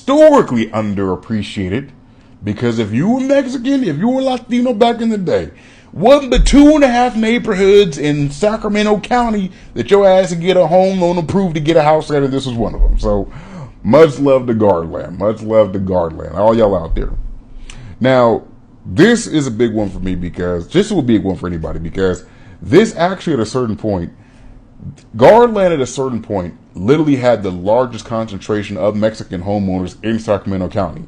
historically underappreciated, because if you were Mexican, if you were Latino back in the day, wasn't but 2.5 neighborhoods in Sacramento County that your ass could get a home loan approved to get a house at, and this was one of them. So, much love to Gardenland. Much love to Gardenland. All y'all out there. Now, this is a big one for me, because this will be a big one for anybody, because this actually at a certain point, Gardenland at a certain point literally had the largest concentration of Mexican homeowners in Sacramento County.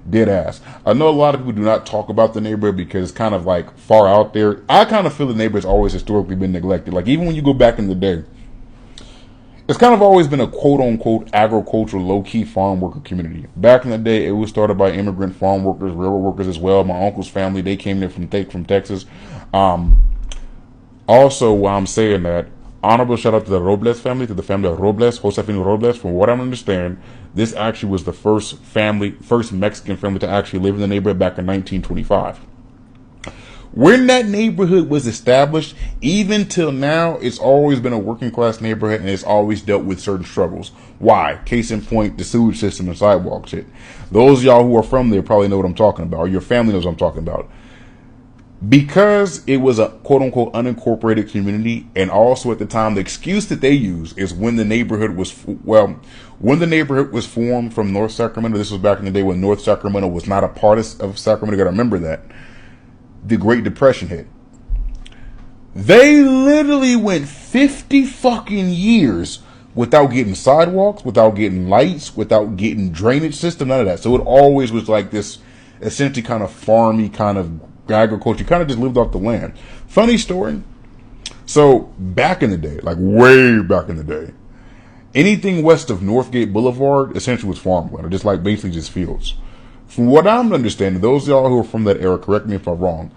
Dead ass. I know a lot of people do not talk about the neighborhood because it's kind of like far out there. I kind of feel the neighborhood's always historically been neglected. Like even when you go back in the day, it's kind of always been a quote-unquote agricultural, low-key farm worker community. Back in the day, it was started by immigrant farm workers, railroad workers as well. My uncle's family, they came there from Texas. Also, while I'm saying that, honorable shout out to the Robles family, to the family of Robles, Josefino Robles. From what I understand, this actually was the first Mexican family to actually live in the neighborhood back in 1925. When that neighborhood was established, even till now, it's always been a working class neighborhood, and it's always dealt with certain struggles. Why? Case in point, the sewage system and sidewalk shit. Those of y'all who are from there probably know what I'm talking about, or your family knows what I'm talking about. Because it was a quote-unquote unincorporated community, and also at the time, the excuse that they use is when the neighborhood was, when the neighborhood was formed from North Sacramento, this was back in the day when North Sacramento was not a part of Sacramento, you gotta remember that, the Great Depression hit. They literally went 50 fucking years without getting sidewalks, without getting lights, without getting drainage system, none of that. So it always was like this essentially kind of farmy kind of agriculture, kind of just lived off the land. Funny story. So back in the day, like way back in the day, anything west of Northgate Boulevard essentially was farmland, or just like basically just fields. From what I'm understanding, those of y'all who are from that era, correct me if I'm wrong,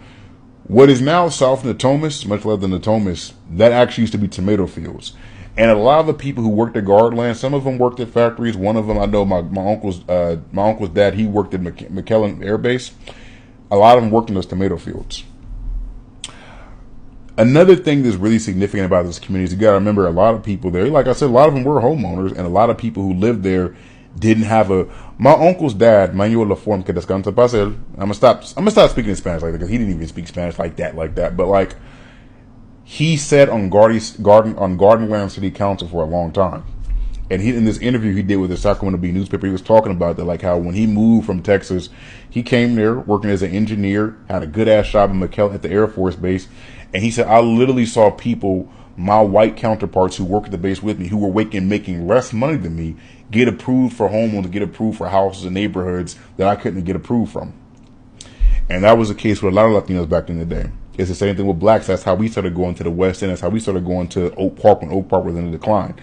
what is now South Natomas, much less than Natomas, that actually used to be tomato fields. And a lot of the people who worked at Gardenland, some of them worked at factories. One of them, I know my uncle's dad, he worked at McKellen Air Base. A lot of them worked in those tomato fields. Another thing that's really significant about this community is you got to remember a lot of people there, like I said, a lot of them were homeowners, and a lot of people who lived there didn't have my uncle's dad, Manuel Laforme, que descansa paz él. I'm gonna stop speaking in Spanish like that, because he didn't even speak Spanish like that. But like, he said on Gardenland City Council for a long time. And in this interview he did with the Sacramento Bee newspaper, he was talking about that, like how when he moved from Texas, he came there working as an engineer, had a good ass job in McKellen at the Air Force Base. And he said, I literally saw people, my white counterparts who work at the base with me, who were making less money than me, get approved for homeowners, get approved for houses and neighborhoods that I couldn't get approved from. And that was the case with a lot of Latinos back in the day. It's the same thing with blacks. That's how we started going to the West End. That's how we started going to Oak Park when Oak Park was in a decline.